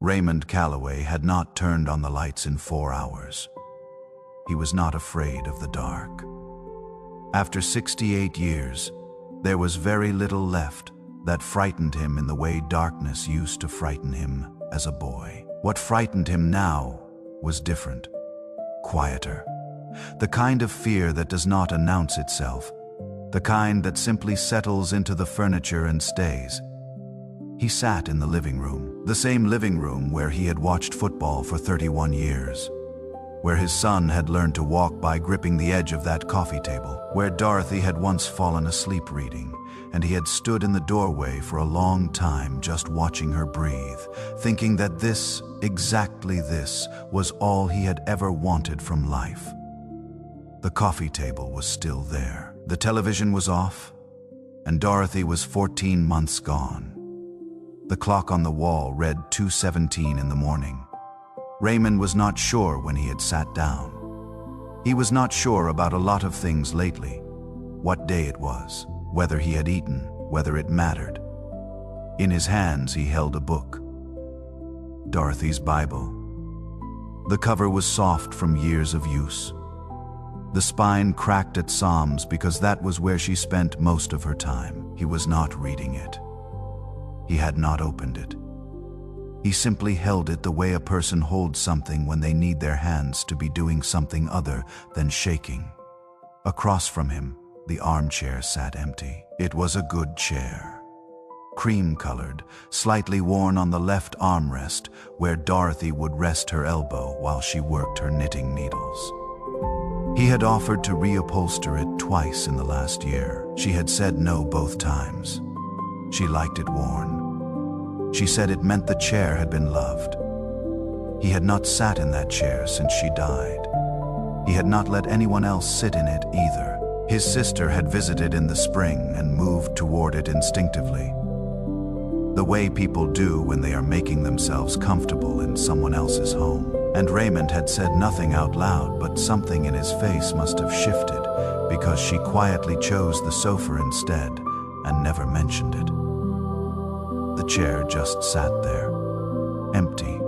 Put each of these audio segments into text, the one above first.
Raymond Calloway had not turned on the lights in 4 hours. He was not afraid of the dark. After 68 years, there was very little left that frightened him in the way darkness used to frighten him as a boy. What frightened him now was different, quieter. The kind of fear that does not announce itself, the kind that simply settles into the furniture and stays. He sat in the living room, the same living room where he had watched football for 31 years, where his son had learned to walk by gripping the edge of that coffee table, where Dorothy had once fallen asleep reading, and he had stood in the doorway for a long time just watching her breathe, thinking that this, exactly this, was all he had ever wanted from life. The coffee table was still there. The television was off, and Dorothy was 14 months gone. The clock on the wall read 2:17 in the morning. Raymond was not sure when he had sat down. He was not sure about a lot of things lately, what day it was, whether he had eaten, whether it mattered. In his hands he held a book, Dorothy's Bible. The cover was soft from years of use. The spine cracked at Psalms because that was where she spent most of her time. He was not reading it. He had not opened it. He simply held it the way a person holds something when they need their hands to be doing something other than shaking. Across from him, the armchair sat empty. It was a good chair, cream-colored, slightly worn on the left armrest, where Dorothy would rest her elbow while she worked her knitting needles. He had offered to reupholster it twice in the last year. She had said no both times. She liked it worn. She said it meant the chair had been loved. He had not sat in that chair since she died. He had not let anyone else sit in it either. His sister had visited in the spring and moved toward it instinctively, the way people do when they are making themselves comfortable in someone else's home. And Raymond had said nothing out loud, but something in his face must have shifted because she quietly chose the sofa instead and never mentioned it. The chair just sat there, empty,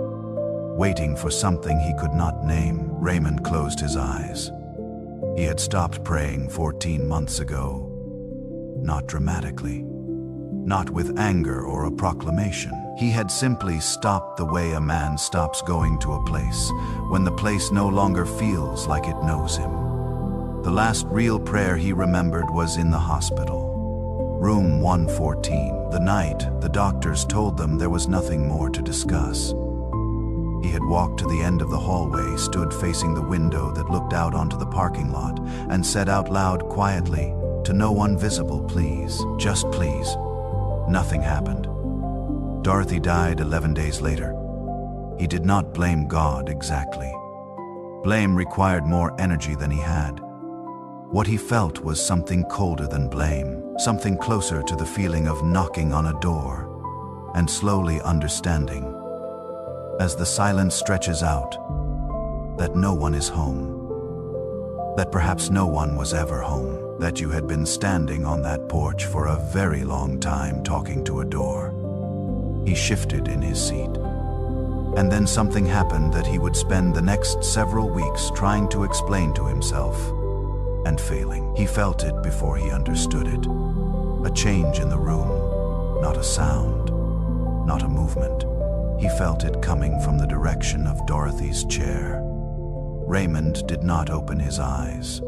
waiting for something he could not name. Raymond closed his eyes. He had stopped praying 14 months ago, not dramatically, not with anger or a proclamation. He had simply stopped the way a man stops going to a place when the place no longer feels like it knows him. The last real prayer he remembered was in the hospital, room 114. The night the doctors told them there was nothing more to discuss. He had walked to the end of the hallway, stood facing the window that looked out onto the parking lot, and said out loud quietly, to no one visible, please, just please. Nothing happened. Dorothy died 11 days later. He did not blame God exactly. Blame required more energy than he had. What he felt was something colder than blame, something closer to the feeling of knocking on a door and slowly understanding, as the silence stretches out, that no one is home, that perhaps no one was ever home, that you had been standing on that porch for a very long time talking to a door. He shifted in his seat. And then something happened that he would spend the next several weeks trying to explain to himself, and failing. He felt it before he understood it. A change in the room, not a sound, not a movement. He felt it coming from the direction of Dorothy's chair. Raymond did not open his eyes.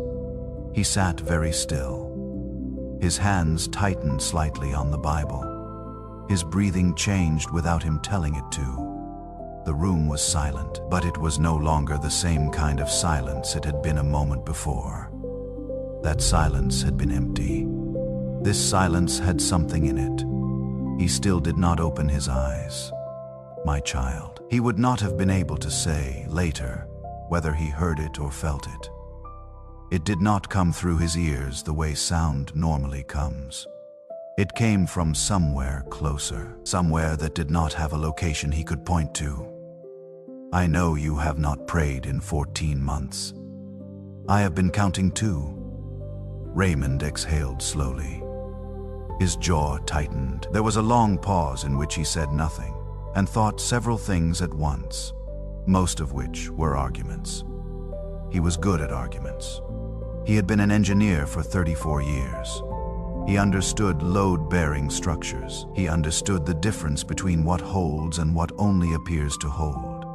He sat very still. His hands tightened slightly on the Bible. His breathing changed without him telling it to. The room was silent, but it was no longer the same kind of silence it had been a moment before. That silence had been empty. This silence had something in it. He still did not open his eyes. My child. He would not have been able to say later whether he heard it or felt it. It did not come through his ears the way sound normally comes. It came from somewhere closer, somewhere that did not have a location he could point to. I know you have not prayed in 14 months. I have been counting too. Raymond exhaled slowly. His jaw tightened. There was a long pause in which he said nothing. and thought several things at once, most of which were arguments. He was good at arguments. He had been an engineer for 34 years. He understood load-bearing structures. He understood the difference between what holds and what only appears to hold.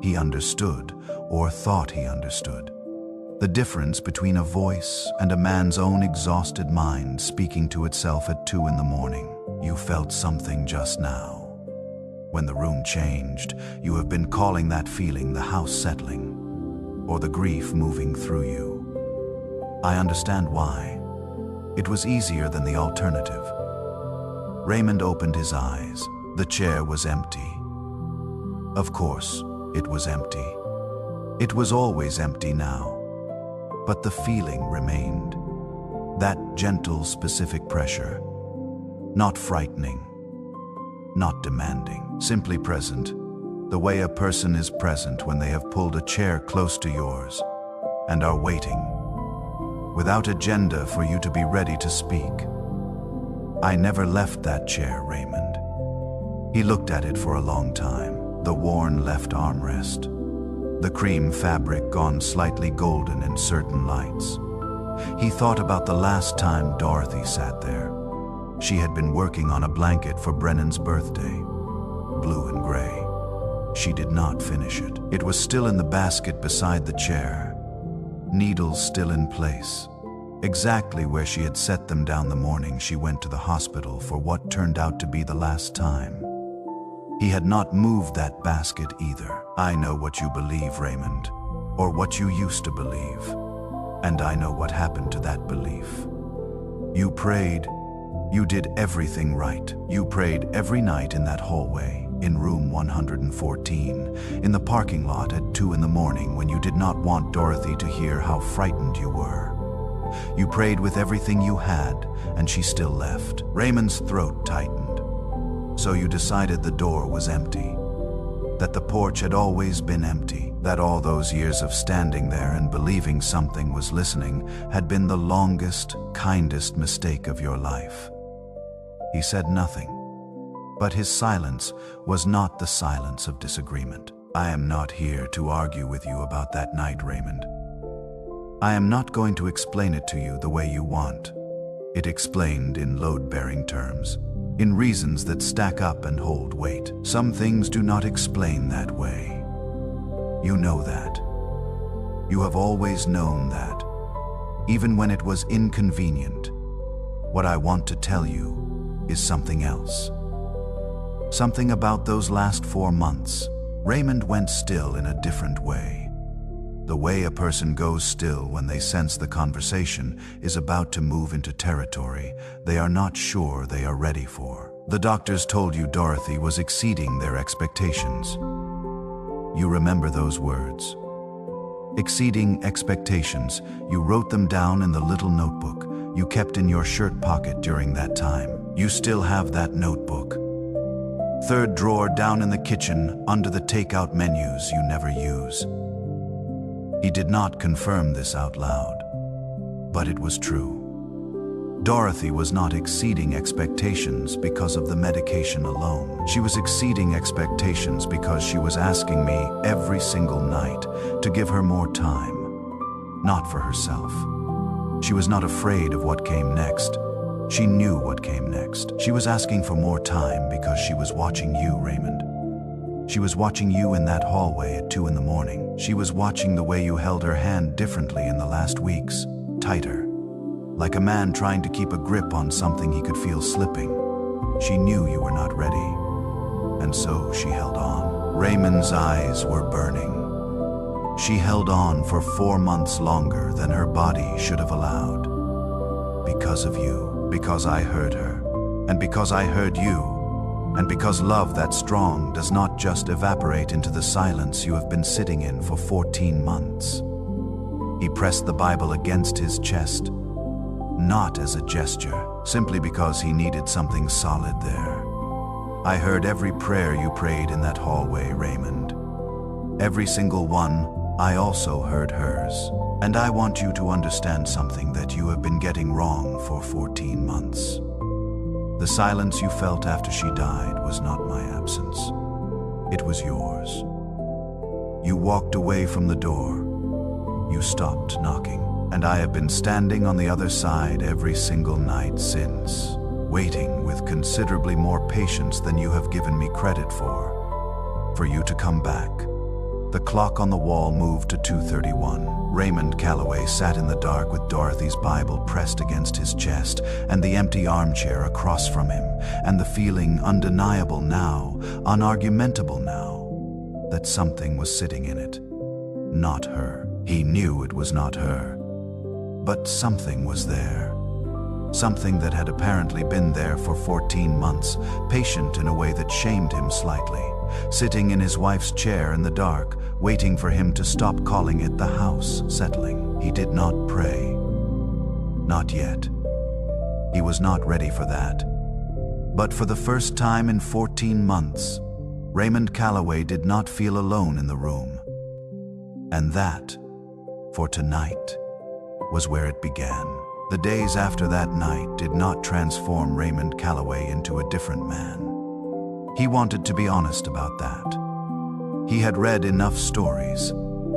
He understood, or thought he understood, the difference between a voice and a man's own exhausted mind speaking to itself at 2 in the morning. You felt something just now. When the room changed, you have been calling that feeling the house settling, or the grief moving through you. I understand why. It was easier than the alternative. Raymond opened his eyes. The chair was empty. Of course, it was empty. It was always empty now. But the feeling remained. That gentle, specific pressure. Not frightening. Not demanding. Simply present. The way a person is present when they have pulled a chair close to yours and are waiting, without agenda for you to be ready to speak. I never left that chair, Raymond. He looked at it for a long time. The worn left armrest. The cream fabric gone slightly golden in certain lights. He thought about the last time Dorothy sat there. She had been working on a blanket for Brennan's birthday. Blue and gray. She did not finish it. It was still in the basket beside the chair. Needles still in place, exactly where she had set them down the morning she went to the hospital for what turned out to be the last time. He had not moved that basket either. I know what you believe, Raymond, or what you used to believe, and I know what happened to that belief. You prayed. You did everything right. You prayed every night in that hallway, in room 114, in the parking lot at 2 in the morning when you did not want Dorothy to hear how frightened you were. You prayed with everything you had, and she still left. Raymond's throat tightened. So you decided the door was empty, that the porch had always been empty, that all those years of standing there and believing something was listening had been the longest, kindest mistake of your life. He said nothing, but his silence was not the silence of disagreement. I am not here to argue with you about that night, Raymond. I am not going to explain it to you the way you want. It explained in load-bearing terms, in reasons that stack up and hold weight. Some things do not explain that way. You know that. You have always known that, even when it was inconvenient. What I want to tell you is something else. Something about those last 4 months. Raymond went still in a different way. The way a person goes still when they sense the conversation is about to move into territory they are not sure they are ready for. The doctors told you Dorothy was exceeding their expectations. You remember those words. Exceeding expectations. You wrote them down in the little notebook you kept in your shirt pocket during that time. You still have that notebook. 3rd drawer down in the kitchen under the takeout menus you never use. He did not confirm this out loud, but it was true. Dorothy was not exceeding expectations because of the medication alone. She was exceeding expectations because she was asking me every single night to give her more time, not for herself. She was not afraid of what came next. She knew what came next. She was asking for more time because she was watching you, Raymond. She was watching you in that hallway at 2 in the morning. She was watching the way you held her hand differently in the last weeks, tighter, like a man trying to keep a grip on something he could feel slipping. She knew you were not ready, and so she held on. Raymond's eyes were burning. She held on for 4 months longer than her body should have allowed. Because of you. Because I heard her, and because I heard you, and because love that strong does not just evaporate into the silence you have been sitting in for 14 months. He pressed the Bible against his chest, not as a gesture, simply because he needed something solid there. I heard every prayer you prayed in that hallway, Raymond. Every single one. I also heard hers. And I want you to understand something that you have been getting wrong for 14 months. The silence you felt after she died was not my absence. It was yours. You walked away from the door. You stopped knocking. And I have been standing on the other side every single night since, waiting with considerably more patience than you have given me credit for you to come back. The clock on the wall moved to 2:31. Raymond Calloway sat in the dark with Dorothy's Bible pressed against his chest and the empty armchair across from him, and the feeling undeniable now, unargumentable now, that something was sitting in it. Not her. He knew it was not her. But something was there. Something that had apparently been there for 14 months, patient in a way that shamed him slightly, sitting in his wife's chair in the dark, waiting for him to stop calling it the house settling. He did not pray. Not yet. He was not ready for that. But for the first time in 14 months, Raymond Calloway did not feel alone in the room. And that, for tonight, was where it began. The days after that night did not transform Raymond Calloway into a different man. He wanted to be honest about that. He had read enough stories,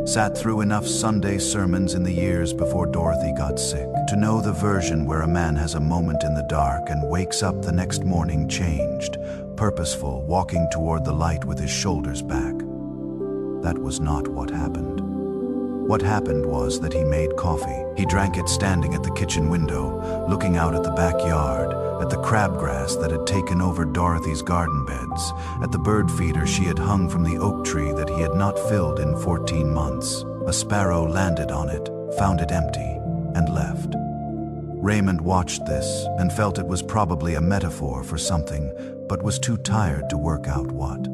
sat through enough Sunday sermons in the years before Dorothy got sick, to know the version where a man has a moment in the dark and wakes up the next morning changed, purposeful, walking toward the light with his shoulders back. That was not what happened. What happened was that he made coffee. He drank it standing at the kitchen window, looking out at the backyard, at the crabgrass that had taken over Dorothy's garden beds, at the bird feeder she had hung from the oak tree that he had not filled in 14 months. A sparrow landed on it, found it empty, and left. Raymond watched this and felt it was probably a metaphor for something, but was too tired to work out what.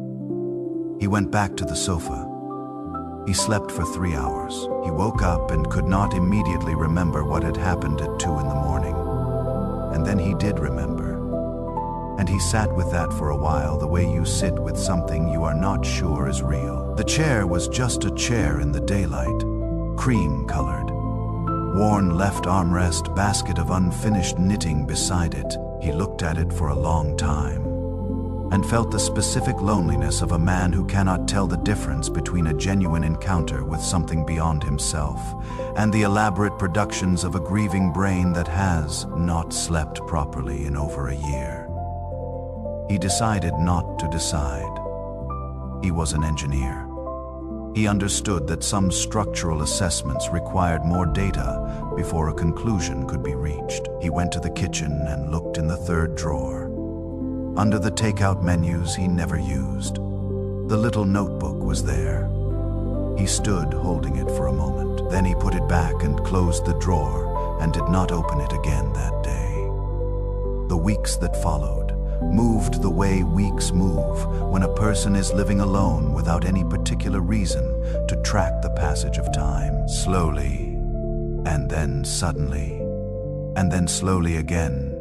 He went back to the sofa. He slept for 3 hours. He woke up and could not immediately remember what had happened at 2 in the morning. And then he did remember. And he sat with that for a while, the way you sit with something you are not sure is real. The chair was just a chair in the daylight, cream-colored. Worn left armrest, basket of unfinished knitting beside it. He looked at it for a long time, and felt the specific loneliness of a man who cannot tell the difference between a genuine encounter with something beyond himself and the elaborate productions of a grieving brain that has not slept properly in over a year. He decided not to decide. He was an engineer. He understood that some structural assessments required more data before a conclusion could be reached. He went to the kitchen and looked in the third drawer. Under the takeout menus he never used, the little notebook was there. He stood holding it for a moment. Then he put it back and closed the drawer and did not open it again that day. The weeks that followed moved the way weeks move when a person is living alone without any particular reason to track the passage of time. Slowly, and then suddenly, and then slowly again,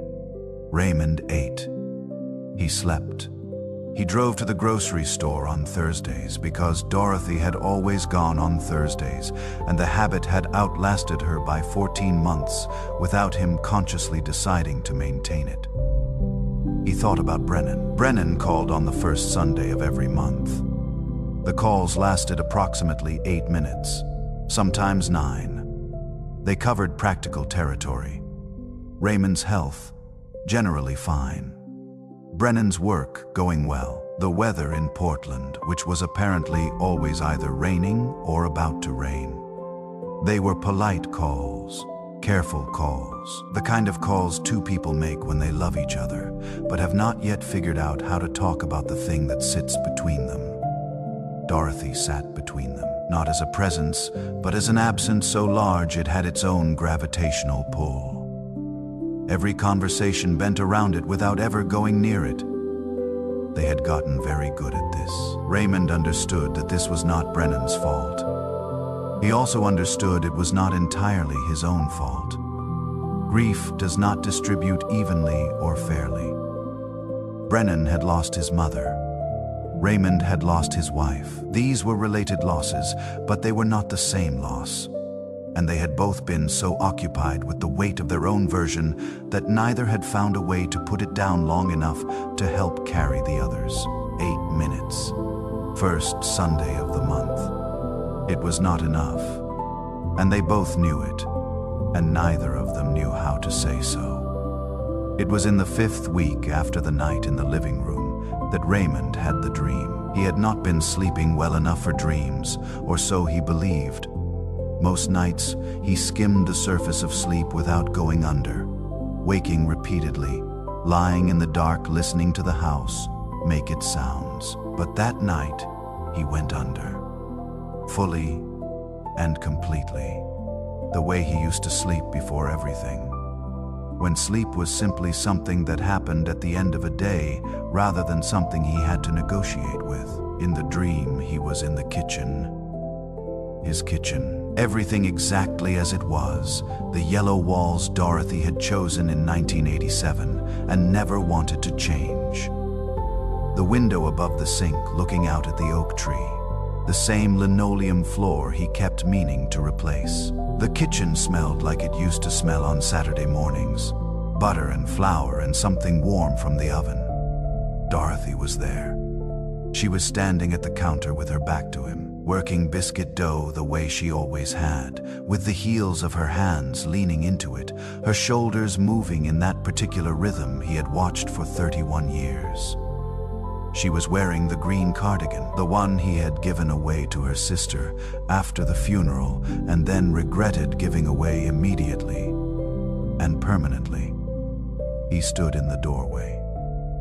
Raymond ate. He slept. He drove to the grocery store on Thursdays because Dorothy had always gone on Thursdays, and the habit had outlasted her by 14 months without him consciously deciding to maintain it. He thought about Brennan. Brennan called on the first Sunday of every month. The calls lasted approximately 8 minutes, sometimes 9. They covered practical territory. Raymond's health, generally fine. Brennan's work going well. The weather in Portland, which was apparently always either raining or about to rain. They were polite calls, careful calls, the kind of calls two people make when they love each other, but have not yet figured out how to talk about the thing that sits between them. Dorothy sat between them, not as a presence, but as an absence so large it had its own gravitational pull. Every conversation bent around it without ever going near it. They had gotten very good at this. Raymond understood that this was not Brennan's fault. He also understood it was not entirely his own fault. Grief does not distribute evenly or fairly. Brennan had lost his mother. Raymond had lost his wife. These were related losses, but they were not the same loss. and they had both been so occupied with the weight of their own version that neither had found a way to put it down long enough to help carry the others. 8 minutes. First Sunday of the month. It was not enough, and they both knew it, and neither of them knew how to say so. It was in the 5th week after the night in the living room that Raymond had the dream. He had not been sleeping well enough for dreams, or so he believed. Most nights, he skimmed the surface of sleep without going under, waking repeatedly, lying in the dark listening to the house make its sounds. But that night, he went under, fully and completely, the way he used to sleep before everything. When sleep was simply something that happened at the end of a day rather than something he had to negotiate with. In the dream, he was in the kitchen. His kitchen. Everything exactly as it was, the yellow walls Dorothy had chosen in 1987 and never wanted to change. The window above the sink looking out at the oak tree. The same linoleum floor he kept meaning to replace. The kitchen smelled like it used to smell on Saturday mornings. Butter and flour and something warm from the oven. Dorothy was there. She was standing at the counter with her back to him, working biscuit dough the way she always had, with the heels of her hands leaning into it, her shoulders moving in that particular rhythm he had watched for 31 years. She was wearing the green cardigan, the one he had given away to her sister after the funeral and then regretted giving away immediately and permanently. He stood in the doorway.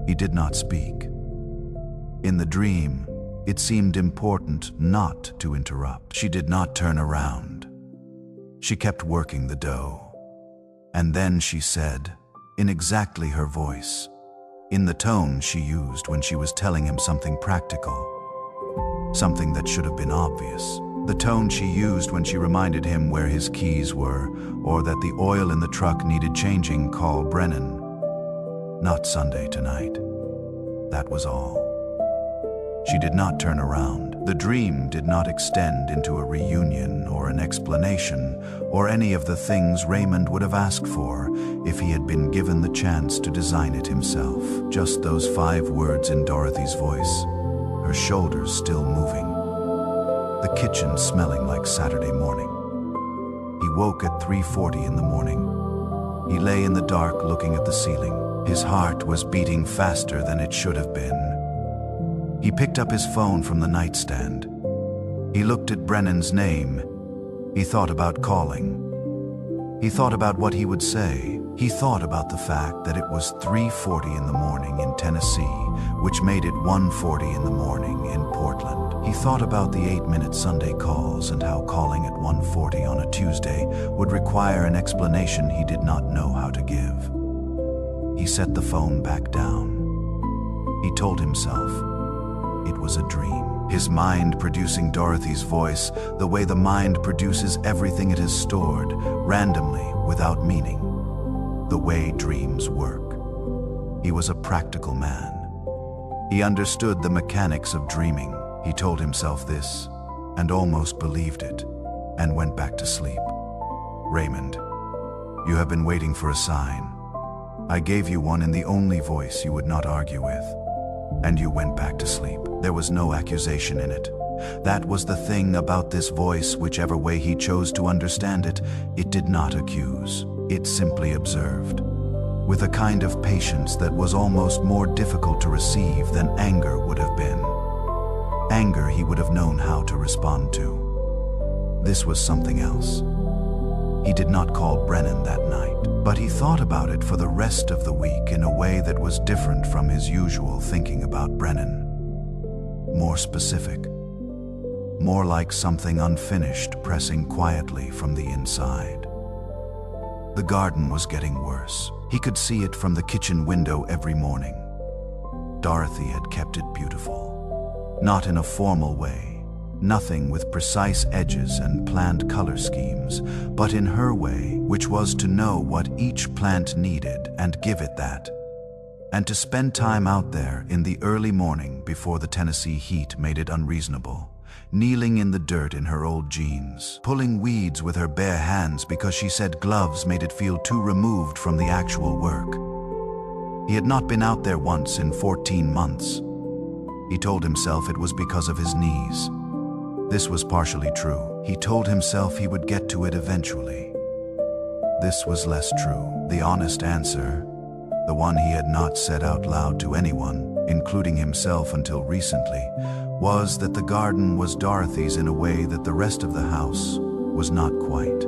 He did not speak. In the dream, it seemed important not to interrupt. She did not turn around. She kept working the dough. And then she said, in exactly her voice, in the tone she used when she was telling him something practical, something that should have been obvious, the tone she used when she reminded him where his keys were or that the oil in the truck needed changing, call Brennan. Not Sunday tonight. That was all. She did not turn around. The dream did not extend into a reunion or an explanation or any of the things Raymond would have asked for if he had been given the chance to design it himself. Just those 5 words in Dorothy's voice, her shoulders still moving. The kitchen smelling like Saturday morning. He woke at 3:40 in the morning. He lay in the dark looking at the ceiling. His heart was beating faster than it should have been. He picked up his phone from the nightstand. He looked at Brennan's name. He thought about calling. He thought about what he would say. He thought about the fact that it was 3:40 in the morning in Tennessee, which made it 1:40 in the morning in Portland. He thought about the 8-minute Sunday calls and how calling at 1:40 on a Tuesday would require an explanation he did not know how to give. He set the phone back down. He told himself, it was a dream. His mind producing Dorothy's voice the way the mind produces everything it has stored, randomly, without meaning. The way dreams work. He was a practical man. He understood the mechanics of dreaming. He told himself this, and almost believed it, and went back to sleep. Raymond, you have been waiting for a sign. I gave you one in the only voice you would not argue with. And you went back to sleep. There was no accusation in it. That was the thing about this voice, whichever way he chose to understand it, it did not accuse. It simply observed. With a kind of patience that was almost more difficult to receive than anger would have been. Anger he would have known how to respond to. This was something else. He did not call Brennan that night, but he thought about it for the rest of the week in a way that was different from his usual thinking about Brennan. More specific. More like something unfinished pressing quietly from the inside. The garden was getting worse. He could see it from the kitchen window every morning. Dorothy had kept it beautiful. Not in a formal way. Nothing with precise edges and planned color schemes, but in her way, which was to know what each plant needed and give it that, and to spend time out there in the early morning before the Tennessee heat made it unreasonable, kneeling in the dirt in her old jeans, pulling weeds with her bare hands because she said gloves made it feel too removed from the actual work. He had not been out there once in 14 months. He told himself it was because of his knees. This was partially true. He told himself he would get to it eventually. This was less true. The honest answer, the one he had not said out loud to anyone, including himself until recently, was that the garden was Dorothy's in a way that the rest of the house was not quite.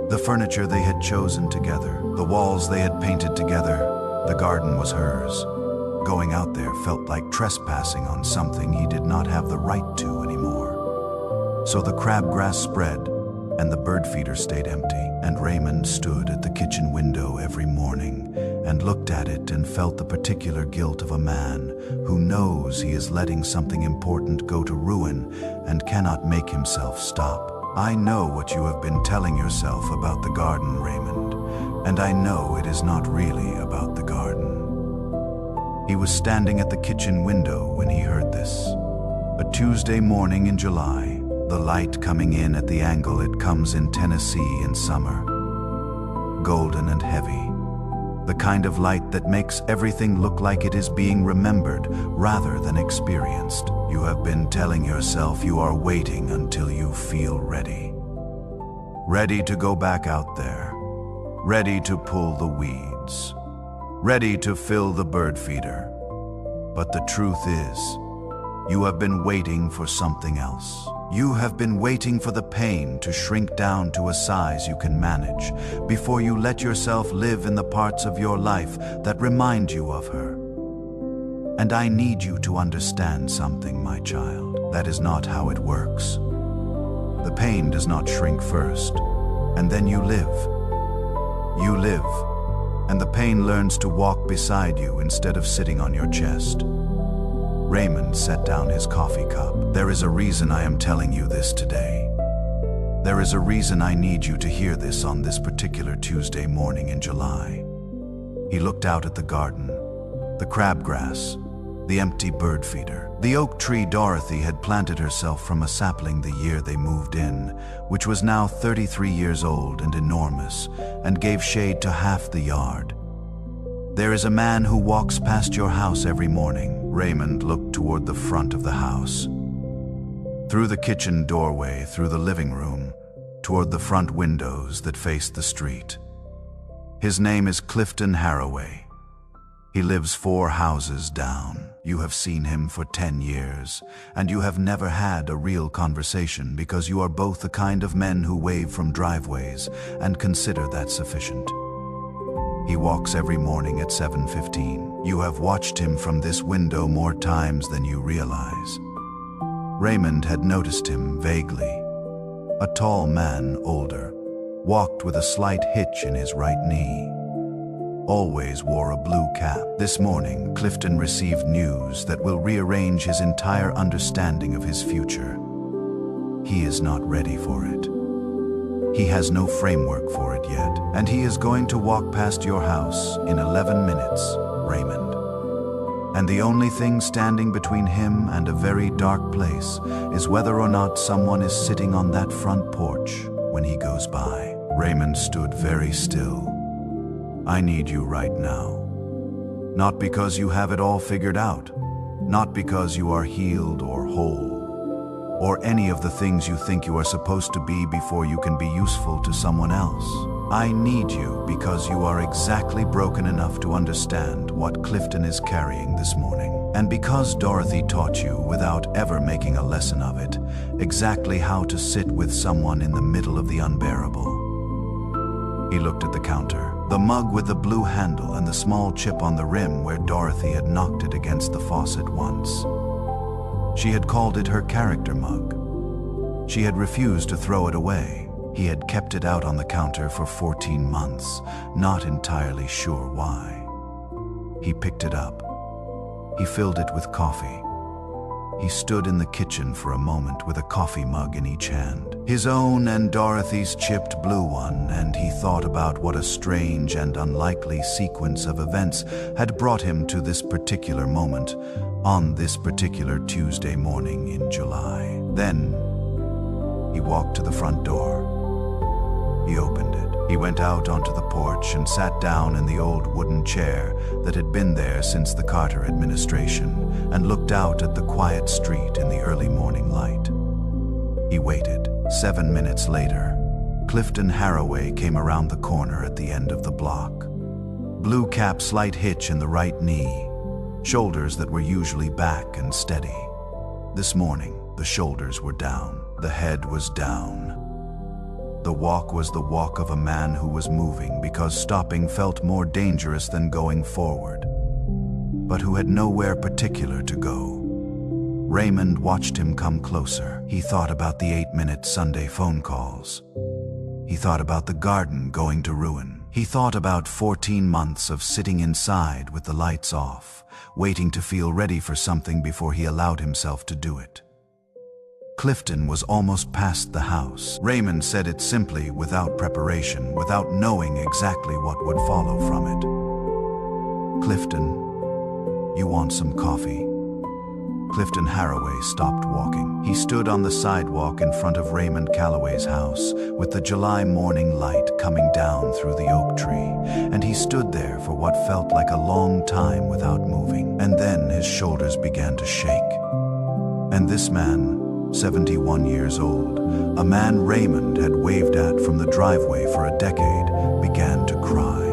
The furniture they had chosen together, the walls they had painted together, the garden was hers. Going out there felt like trespassing on something he did not have the right to anymore. So the crabgrass spread, and the bird feeder stayed empty, and Raymond stood at the kitchen window every morning and looked at it and felt the particular guilt of a man who knows he is letting something important go to ruin and cannot make himself stop. I know what you have been telling yourself about the garden, Raymond, and I know it is not really about the garden. He was standing at the kitchen window when he heard this. A Tuesday morning in July, the light coming in at the angle it comes in Tennessee in summer. Golden and heavy. The kind of light that makes everything look like it is being remembered rather than experienced. You have been telling yourself you are waiting until you feel ready. Ready to go back out there. Ready to pull the weeds. Ready to fill the bird feeder. But the truth is, you have been waiting for something else. You have been waiting for the pain to shrink down to a size you can manage before you let yourself live in the parts of your life that remind you of her. And I need you to understand something, my child. That is not how it works. The pain does not shrink first, and then you live. You live, and the pain learns to walk beside you instead of sitting on your chest. Raymond set down his coffee cup. There is a reason I am telling you this today. There is a reason I need you to hear this on this particular Tuesday morning in July. He looked out at the garden, the crabgrass, the empty bird feeder, the oak tree Dorothy had planted herself from a sapling the year they moved in, which was now 33 years old and enormous, and gave shade to half the yard. There is a man who walks past your house every morning. Raymond looked toward the front of the house. Through the kitchen doorway, through the living room, toward the front windows that faced the street. His name is Clifton Haraway. He lives 4 houses down. You have seen him for 10 years, and you have never had a real conversation because you are both the kind of men who wave from driveways and consider that sufficient. He walks every morning at 7:15. You have watched him from this window more times than you realize. Raymond had noticed him vaguely. A tall man, older, walked with a slight hitch in his right knee. Always wore a blue cap. This morning, Clifton received news that will rearrange his entire understanding of his future. He is not ready for it. He has no framework for it yet, and he is going to walk past your house in 11 minutes, Raymond. And the only thing standing between him and a very dark place is whether or not someone is sitting on that front porch when he goes by. Raymond stood very still. I need you right now. Not because you have it all figured out, not because you are healed or whole, or any of the things you think you are supposed to be before you can be useful to someone else. I need you because you are exactly broken enough to understand what Clifton is carrying this morning. And because Dorothy taught you, without ever making a lesson of it, exactly how to sit with someone in the middle of the unbearable. He looked at the counter, the mug with the blue handle and the small chip on the rim where Dorothy had knocked it against the faucet once. She had called it her character mug. She had refused to throw it away. He had kept it out on the counter for 14 months, not entirely sure why. He picked it up. He filled it with coffee. He stood in the kitchen for a moment with a coffee mug in each hand, his own and Dorothy's chipped blue one, and he thought about what a strange and unlikely sequence of events had brought him to this particular moment on this particular Tuesday morning in July. Then he walked to the front door. He opened it. He went out onto the porch and sat down in the old wooden chair that had been there since the Carter administration and looked out at the quiet street in the early morning light. He waited. 7 minutes later, Clifton Haraway came around the corner at the end of the block. Blue cap, slight hitch in the right knee, shoulders that were usually back and steady. This morning, the shoulders were down, the head was down. The walk was the walk of a man who was moving because stopping felt more dangerous than going forward, but who had nowhere particular to go. Raymond watched him come closer. He thought about the 8-minute Sunday phone calls. He thought about the garden going to ruin. He thought about 14 months of sitting inside with the lights off, waiting to feel ready for something before he allowed himself to do it. Clifton was almost past the house. Raymond said it simply, without preparation, without knowing exactly what would follow from it. "Clifton, you want some coffee?" Clifton Haraway stopped walking. He stood on the sidewalk in front of Raymond Calloway's house, with the July morning light coming down through the oak tree, and he stood there for what felt like a long time without moving. And then his shoulders began to shake. And this man, 71 years old, a man Raymond had waved at from the driveway for a decade, began to cry.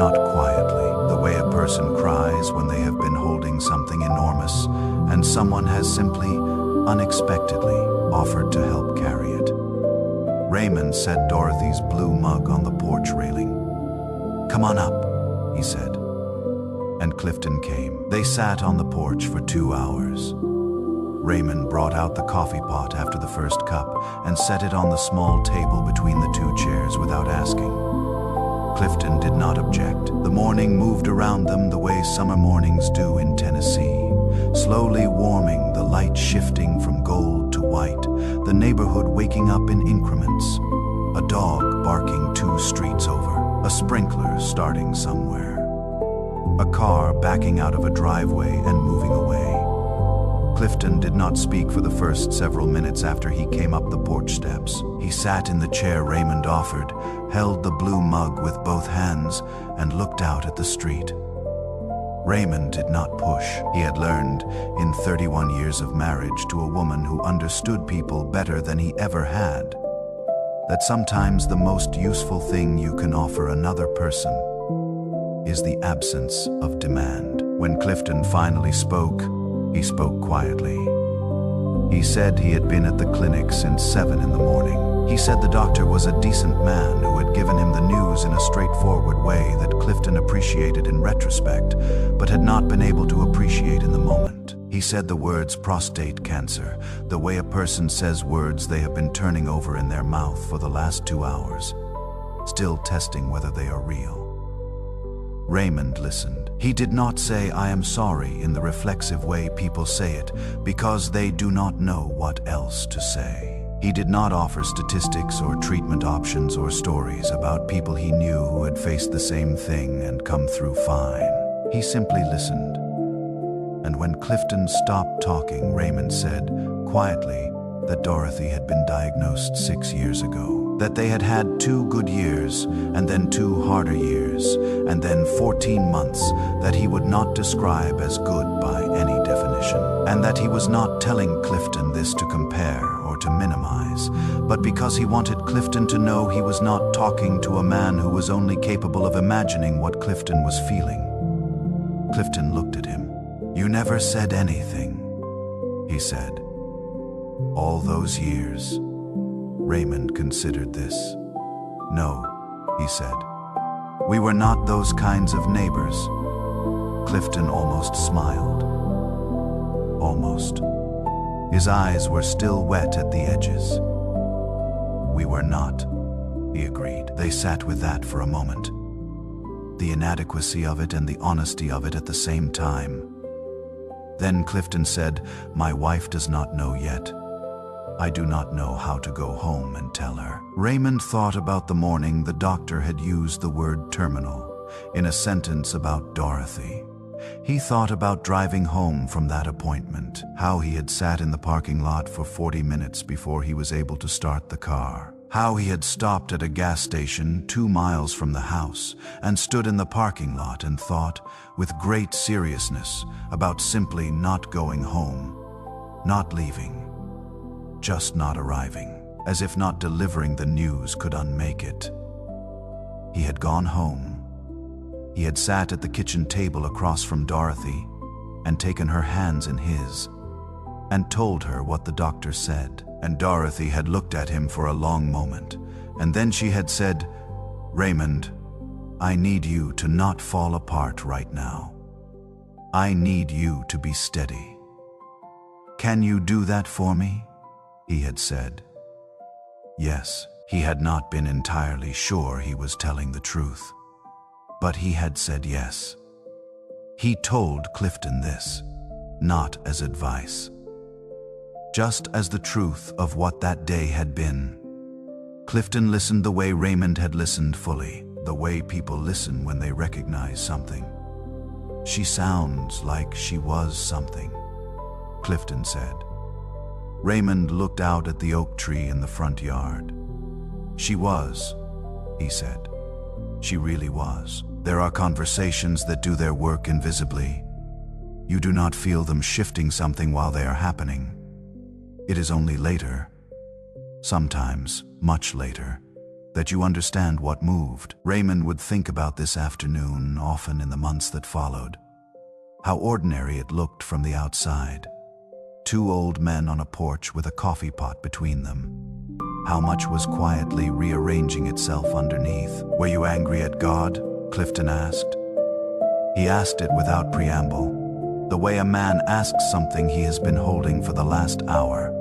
Not quietly, the way a person cries when they have been holding something enormous and someone has simply, unexpectedly, offered to help carry it. Raymond set Dorothy's blue mug on the porch railing. "Come on up," he said. And Clifton came. They sat on the porch for 2 hours. Raymond brought out the coffee pot after the first cup and set it on the small table between the two chairs without asking. Clifton did not object. The morning moved around them the way summer mornings do in Tennessee, slowly warming, the light shifting from gold to white, the neighborhood waking up in increments, a dog barking 2 streets over, a sprinkler starting somewhere, a car backing out of a driveway and moving away. Clifton did not speak for the first several minutes after he came up the porch steps. He sat in the chair Raymond offered, held the blue mug with both hands, and looked out at the street. Raymond did not push. He had learned, in 31 years of marriage to a woman who understood people better than he ever had, that sometimes the most useful thing you can offer another person is the absence of demand. When Clifton finally spoke, he spoke quietly. He said he had been at the clinic since 7 in the morning. He said the doctor was a decent man who had given him the news in a straightforward way that Clifton appreciated in retrospect, but had not been able to appreciate in the moment. He said the words prostate cancer, the way a person says words they have been turning over in their mouth for the last 2 hours, still testing whether they are real. Raymond listened. He did not say "I am sorry" in the reflexive way people say it, because they do not know what else to say. He did not offer statistics or treatment options or stories about people he knew who had faced the same thing and come through fine. He simply listened. And when Clifton stopped talking, Raymond said, quietly, that Dorothy had been diagnosed 6 years ago, that they had had 2 good years, and then 2 harder years, and then 14 months that he would not describe as good by any definition, and that he was not telling Clifton this to compare or to minimize, but because he wanted Clifton to know he was not talking to a man who was only capable of imagining what Clifton was feeling. Clifton looked at him. "You never said anything," he said. "All those years." Raymond considered this. "No," he said. "We were not those kinds of neighbors." Clifton almost smiled. Almost. His eyes were still wet at the edges. "We were not," he agreed. They sat with that for a moment. The inadequacy of it and the honesty of it at the same time. Then Clifton said, "My wife does not know yet. I do not know how to go home and tell her." Raymond thought about the morning the doctor had used the word terminal in a sentence about Dorothy, He thought about driving home from that appointment, how he had sat in the parking lot for 40 minutes before he was able to start the car, how he had stopped at a gas station 2 miles from the house and stood in the parking lot and thought, with great seriousness, about simply not going home, not leaving, just not arriving, as if not delivering the news could unmake it. He had gone home. He had sat at the kitchen table across from Dorothy and taken her hands in his and told her what the doctor said. And Dorothy had looked at him for a long moment, and then she had said, "Raymond, I need you to not fall apart right now. I need you to be steady. Can you do that for me?" He had said. Yes, he had not been entirely sure he was telling the truth, but he had said yes. He told Clifton this, not as advice, just as the truth of what that day had been. Clifton listened the way Raymond had listened fully, the way people listen when they recognize something. "She sounds like she was something," Clifton said. Raymond looked out at the oak tree in the front yard. "She was," he said. "She really was. There are conversations that do their work invisibly. You do not feel them shifting something while they are happening. It is only later, sometimes much later, that you understand what moved." Raymond would think about this afternoon often in the months that followed. How ordinary it looked from the outside. 2 old men on a porch with a coffee pot between them. How much was quietly rearranging itself underneath. "Were you angry at God?" Clifton asked. He asked it without preamble, the way a man asks something he has been holding for the last hour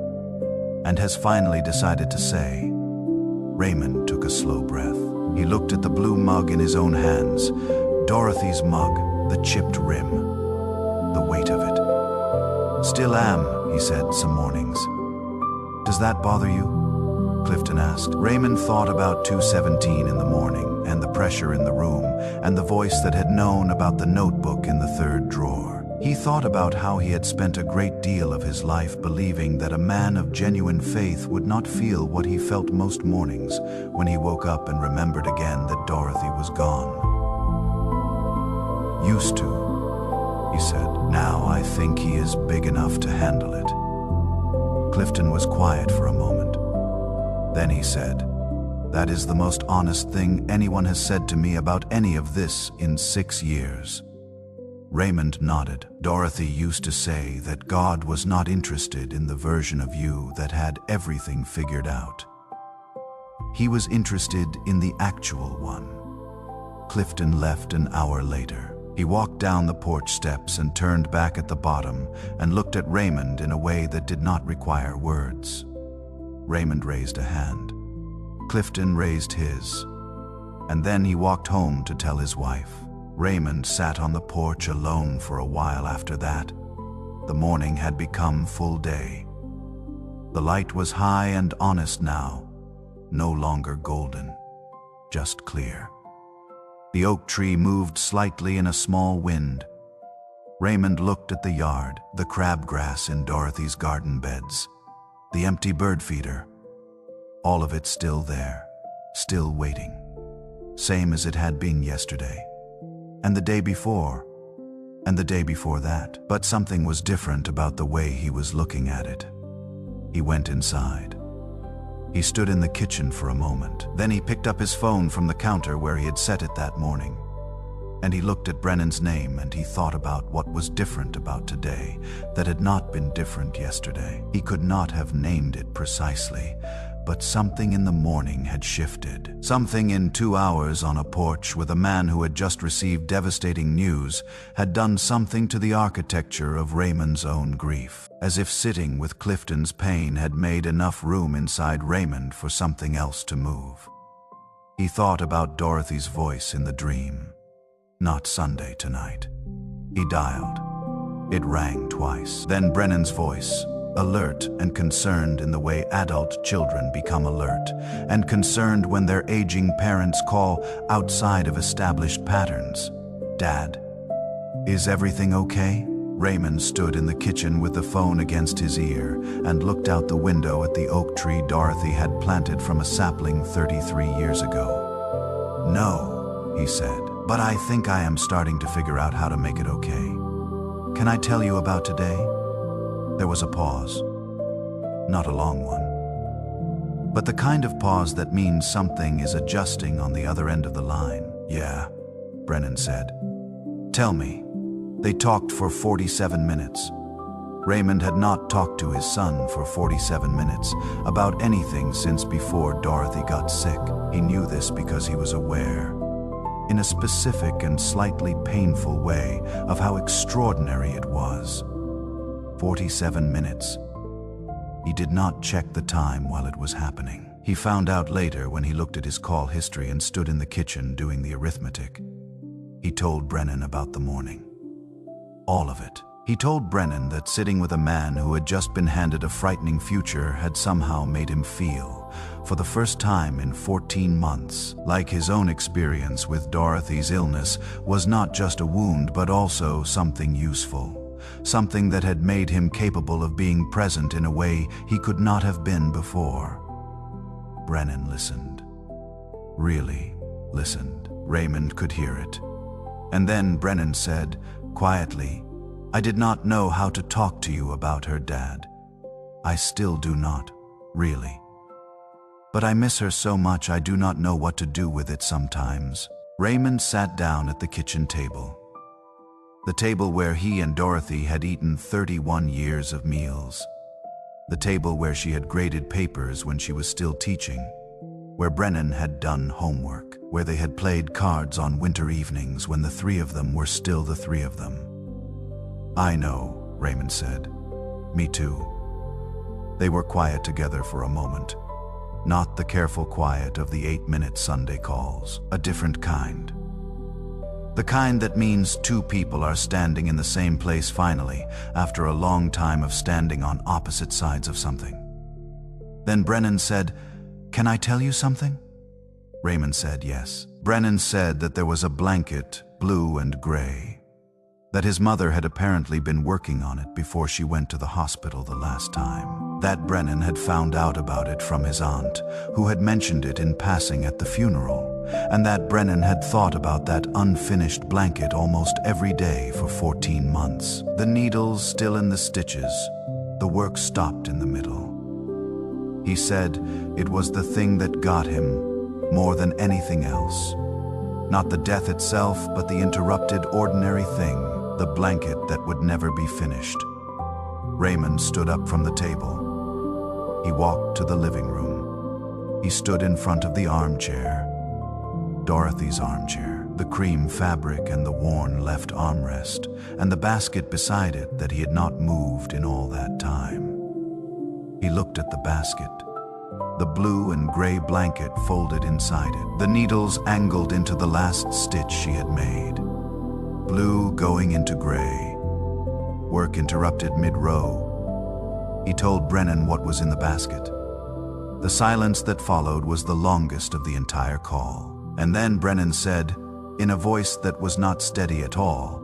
and has finally decided to say. Raymond took a slow breath. He looked at the blue mug in his own hands, Dorothy's mug, the chipped rim, the weight of it. "Still am," he said some mornings. "Does that bother you?" Clifton asked. Raymond thought about 2:17 in the morning and the pressure in the room and the voice that had known about the notebook in the 3rd drawer. He thought about how he had spent a great deal of his life believing that a man of genuine faith would not feel what he felt most mornings when he woke up and remembered again that Dorothy was gone. "Used to," he said. "Now I think he is big enough to handle it." Clifton was quiet for a moment. Then he said, "That is the most honest thing anyone has said to me about any of this in 6 years." Raymond nodded. "Dorothy used to say that God was not interested in the version of you that had everything figured out. He was interested in the actual one." Clifton left an hour later. He walked down the porch steps and turned back at the bottom and looked at Raymond in a way that did not require words. Raymond raised a hand. Clifton raised his, and then he walked home to tell his wife. Raymond sat on the porch alone for a while after that. The morning had become full day. The light was high and honest now, no longer golden, just clear. The oak tree moved slightly in a small wind. Raymond looked at the yard, the crabgrass in Dorothy's garden beds, the empty bird feeder. All of it still there, still waiting, same as it had been yesterday, and the day before, and the day before that. But something was different about the way he was looking at it. He went inside. He stood in the kitchen for a moment. Then he picked up his phone from the counter where he had set it that morning. And he looked at Brennan's name and he thought about what was different about today that had not been different yesterday. He could not have named it precisely, but something in the morning had shifted. Something in 2 hours on a porch with a man who had just received devastating news had done something to the architecture of Raymond's own grief, as if sitting with Clifton's pain had made enough room inside Raymond for something else to move. He thought about Dorothy's voice in the dream. Not Sunday tonight. He dialed. It rang twice. Then Brennan's voice, alert and concerned in the way adult children become alert and concerned when their aging parents call outside of established patterns. "Dad, Is everything okay? Raymond stood in the kitchen with the phone against his ear and looked out the window at the oak tree Dorothy had planted from a sapling 33 years ago. No, he said, but I think I am starting to figure out how to make it okay. Can I tell you about today? There was a pause. Not a long one, but the kind of pause that means something is adjusting on the other end of the line. Yeah, Brennan said. Tell me. They talked for 47 minutes. Raymond had not talked to his son for 47 minutes about anything since before Dorothy got sick. He knew this because he was aware, in a specific and slightly painful way, of how extraordinary it was. 47 minutes. He did not check the time while it was happening. He found out later when he looked at his call history and stood in the kitchen doing the arithmetic. He told Brennan about the morning. All of it. He told Brennan that sitting with a man who had just been handed a frightening future had somehow made him feel, for the first time in 14 months, like his own experience with Dorothy's illness was not just a wound but also something useful, something that had made him capable of being present in a way he could not have been before. Brennan listened. Really listened. Raymond could hear it. And then Brennan said, quietly, I did not know how to talk to you about her, Dad. I still do not, really. But I miss her so much I do not know what to do with it sometimes. Raymond sat down at the kitchen table. The table where he and Dorothy had eaten 31 years of meals. The table where she had graded papers when she was still teaching. Where Brennan had done homework. Where they had played cards on winter evenings when the three of them were still the three of them. I know, Raymond said. Me too. They were quiet together for a moment. Not the careful quiet of the 8-minute Sunday calls. A different kind. The kind that means two people are standing in the same place finally, after a long time of standing on opposite sides of something. Then Brennan said, Can I tell you something? Raymond said yes. Brennan said that there was a blanket, blue and gray, that his mother had apparently been working on it before she went to the hospital the last time. That Brennan had found out about it from his aunt, who had mentioned it in passing at the funeral, and that Brennan had thought about that unfinished blanket almost every day for 14 months. The needles still in the stitches, the work stopped in the middle. He said it was the thing that got him more than anything else. Not the death itself, but the interrupted ordinary thing, the blanket that would never be finished. Raymond stood up from the table. He walked to the living room. He stood in front of the armchair. Dorothy's armchair, the cream fabric and the worn left armrest, and the basket beside it that he had not moved in all that time. He looked at the basket. The blue and gray blanket folded inside it, the needles angled into the last stitch she had made. Blue going into gray. Work interrupted mid-row. He told Brennan what was in the basket. The silence that followed was the longest of the entire call. And then Brennan said, in a voice that was not steady at all,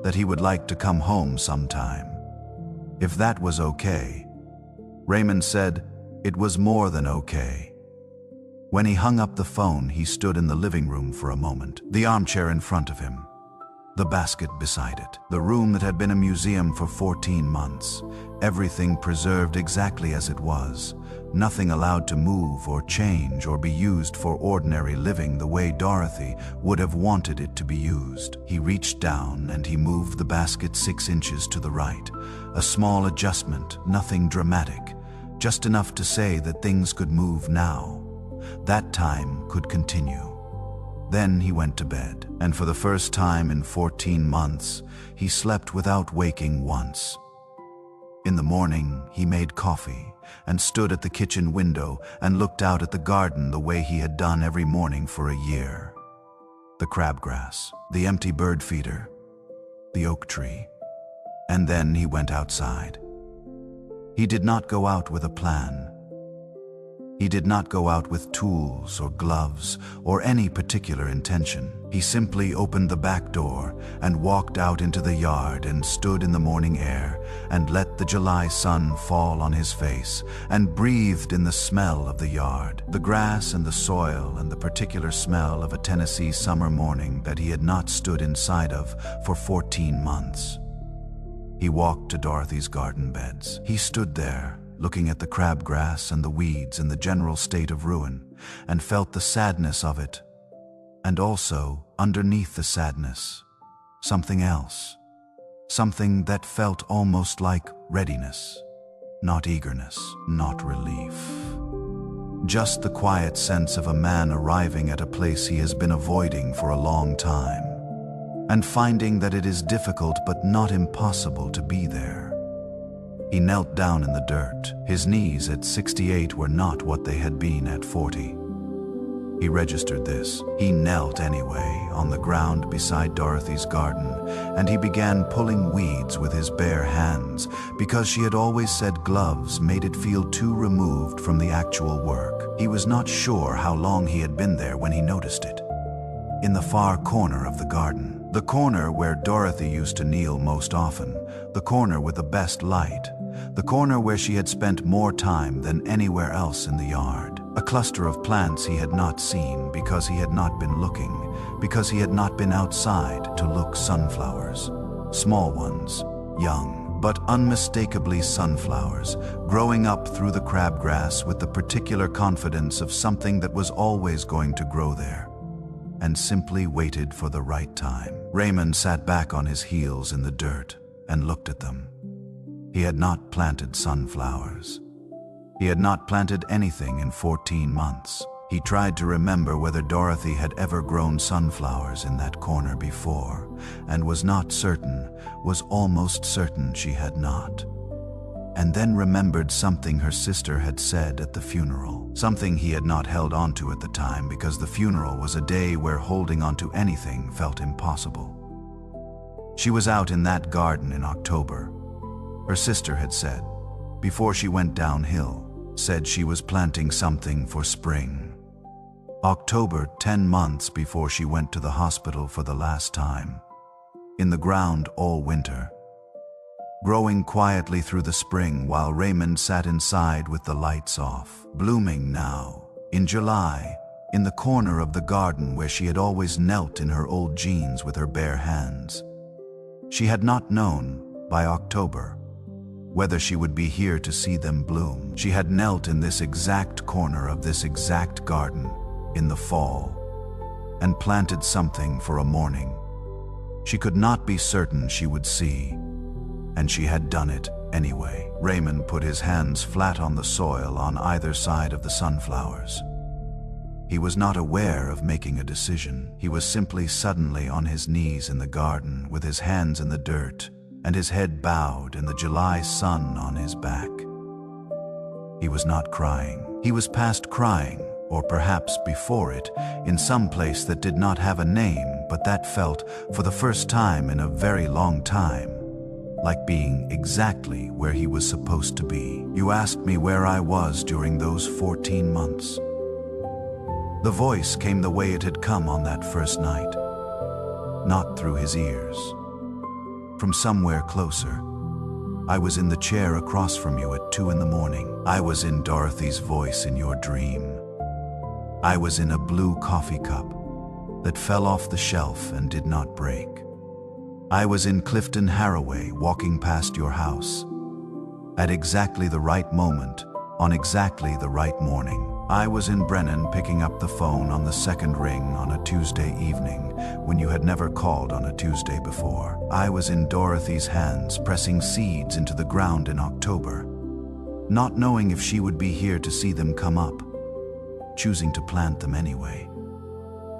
that he would like to come home sometime. If that was okay. Raymond said, it was more than okay. When he hung up the phone, he stood in the living room for a moment, the armchair in front of him, the basket beside it, the room that had been a museum for 14 months, everything preserved exactly as it was, nothing allowed to move or change or be used for ordinary living the way Dorothy would have wanted it to be used. He reached down and he moved the basket 6 inches to the right, a small adjustment, nothing dramatic, just enough to say that things could move now. That time could continue. Then he went to bed, and for the first time in 14 months, he slept without waking once. In the morning, he made coffee and stood at the kitchen window and looked out at the garden the way he had done every morning for a year. The crabgrass, the empty bird feeder, the oak tree. And then he went outside. He did not go out with a plan. He did not go out with tools or gloves or any particular intention. He simply opened the back door and walked out into the yard and stood in the morning air and let the July sun fall on his face and breathed in the smell of the yard, the grass and the soil and the particular smell of a Tennessee summer morning that he had not stood inside of for 14 months. He walked to Dorothy's garden beds. He stood there, looking at the crabgrass and the weeds in the general state of ruin, and felt the sadness of it. And also, underneath the sadness, something else. Something that felt almost like readiness. Not eagerness, not relief. Just the quiet sense of a man arriving at a place he has been avoiding for a long time, and finding that it is difficult but not impossible to be there. He knelt down in the dirt. His knees at 68 were not what they had been at 40. He registered this. He knelt anyway, on the ground beside Dorothy's garden, and he began pulling weeds with his bare hands, because she had always said gloves made it feel too removed from the actual work. He was not sure how long he had been there when he noticed it. In the far corner of the garden, the corner where Dorothy used to kneel most often, the corner with the best light, the corner where she had spent more time than anywhere else in the yard. A cluster of plants he had not seen because he had not been looking, because he had not been outside to look. Sunflowers. Small ones, young, but unmistakably sunflowers, growing up through the crabgrass with the particular confidence of something that was always going to grow there, and simply waited for the right time. Raymond sat back on his heels in the dirt and looked at them. He had not planted sunflowers. He had not planted anything in 14 months. He tried to remember whether Dorothy had ever grown sunflowers in that corner before, and was not certain, was almost certain she had not. And then remembered something her sister had said at the funeral, something he had not held onto at the time because the funeral was a day where holding onto anything felt impossible. She was out in that garden in October. Her sister had said, before she went downhill, said she was planting something for spring. October, 10 months before she went to the hospital for the last time. In the ground all winter. Growing quietly through the spring while Raymond sat inside with the lights off. Blooming now, in July, in the corner of the garden where she had always knelt in her old jeans with her bare hands. She had not known, by October, whether she would be here to see them bloom. She had knelt in this exact corner of this exact garden in the fall and planted something for a morning she could not be certain she would see, and she had done it anyway. Raymond put his hands flat on the soil on either side of the sunflowers. He was not aware of making a decision. He was simply suddenly on his knees in the garden with his hands in the dirt and his head bowed and the July sun on his back. He was not crying. He was past crying, or perhaps before it, in some place that did not have a name, but that felt, for the first time in a very long time, like being exactly where he was supposed to be. You asked me where I was during those 14 months. The voice came the way it had come on that first night, not through his ears. From somewhere closer. I was in the chair across from you at 2 in the morning. I was in Dorothy's voice in your dream. I was in a blue coffee cup that fell off the shelf and did not break. I was in Clifton Haraway walking past your house. At exactly the right moment, on exactly the right morning. I was in Brennan picking up the phone on the second ring on a Tuesday evening when you had never called on a Tuesday before. I was in Dorothy's hands pressing seeds into the ground in October, not knowing if she would be here to see them come up, choosing to plant them anyway.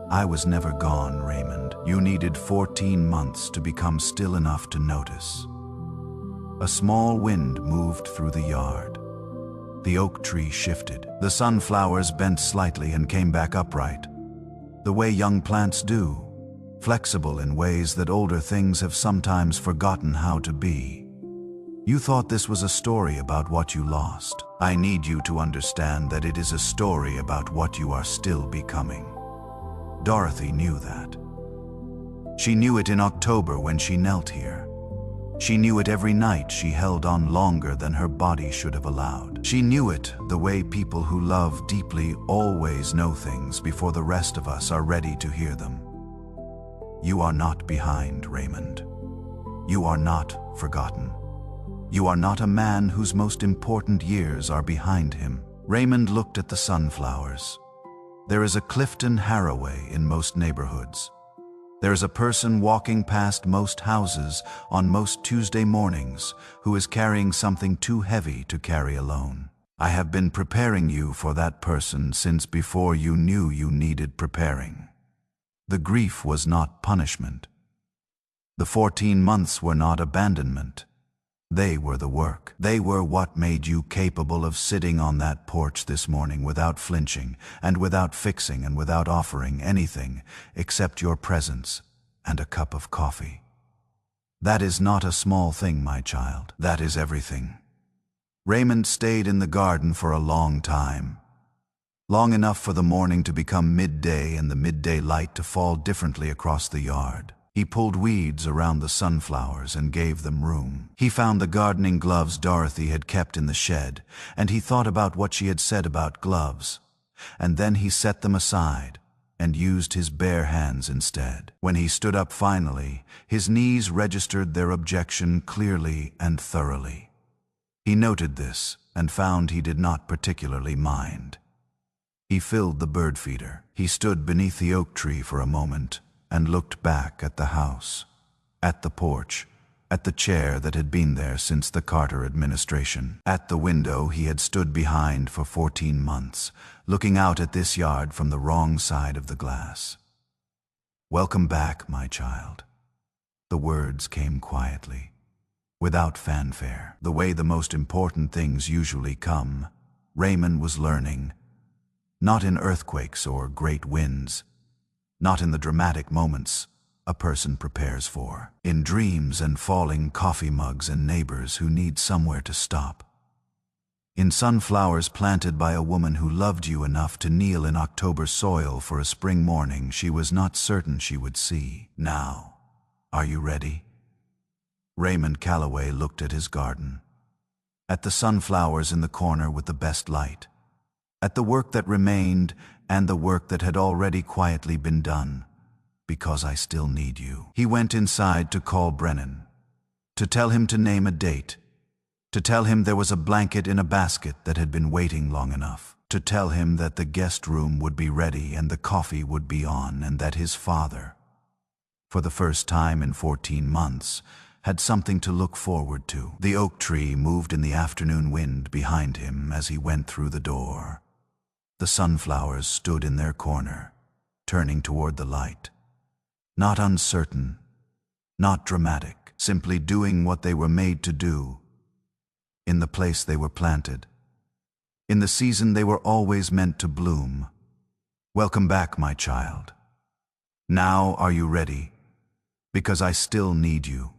I was never gone, Raymond. You needed 14 months to become still enough to notice. A small wind moved through the yard. The oak tree shifted. The sunflowers bent slightly and came back upright, the way young plants do, flexible in ways that older things have sometimes forgotten how to be. You thought this was a story about what you lost. I need you to understand that it is a story about what you are still becoming. Dorothy knew that. She knew it in October when she knelt here. She knew it every night she held on longer than her body should have allowed. She knew it the way people who love deeply always know things before the rest of us are ready to hear them. You are not behind, Raymond. You are not forgotten. You are not a man whose most important years are behind him. Raymond looked at the sunflowers. There is a Clifton Haraway in most neighborhoods. There is a person walking past most houses on most Tuesday mornings who is carrying something too heavy to carry alone. I have been preparing you for that person since before you knew you needed preparing. The grief was not punishment. The 14 months were not abandonment. They were the work. They were what made you capable of sitting on that porch this morning without flinching and without fixing and without offering anything except your presence and a cup of coffee. That is not a small thing, my child. That is everything. Raymond stayed in the garden for a long time. Long enough for the morning to become midday and the midday light to fall differently across the yard. He pulled weeds around the sunflowers and gave them room. He found the gardening gloves Dorothy had kept in the shed, and he thought about what she had said about gloves. And then he set them aside and used his bare hands instead. When he stood up finally, his knees registered their objection clearly and thoroughly. He noted this and found he did not particularly mind. He filled the bird feeder. He stood beneath the oak tree for a moment and looked back at the house, at the porch, at the chair that had been there since the Carter administration, at the window he had stood behind for 14 months, looking out at this yard from the wrong side of the glass. Welcome back, my child. The words came quietly, without fanfare, the way the most important things usually come. Raymond was learning, not in earthquakes or great winds, not in the dramatic moments a person prepares for, in dreams and falling coffee mugs and neighbors who need somewhere to stop, in sunflowers planted by a woman who loved you enough to kneel in October soil for a spring morning she was not certain she would see. Now, are you ready? Raymond Calloway looked at his garden, at the sunflowers in the corner with the best light, at the work that remained and the work that had already quietly been done, because I still need you. He went inside to call Brennan, to tell him to name a date, to tell him there was a blanket in a basket that had been waiting long enough, to tell him that the guest room would be ready and the coffee would be on, and that his father, for the first time in 14 months, had something to look forward to. The oak tree moved in the afternoon wind behind him as he went through the door. The sunflowers stood in their corner, turning toward the light. Not uncertain, not dramatic, simply doing what they were made to do, in the place they were planted, in the season they were always meant to bloom. Welcome back, my child. Now are you ready? Because I still need you.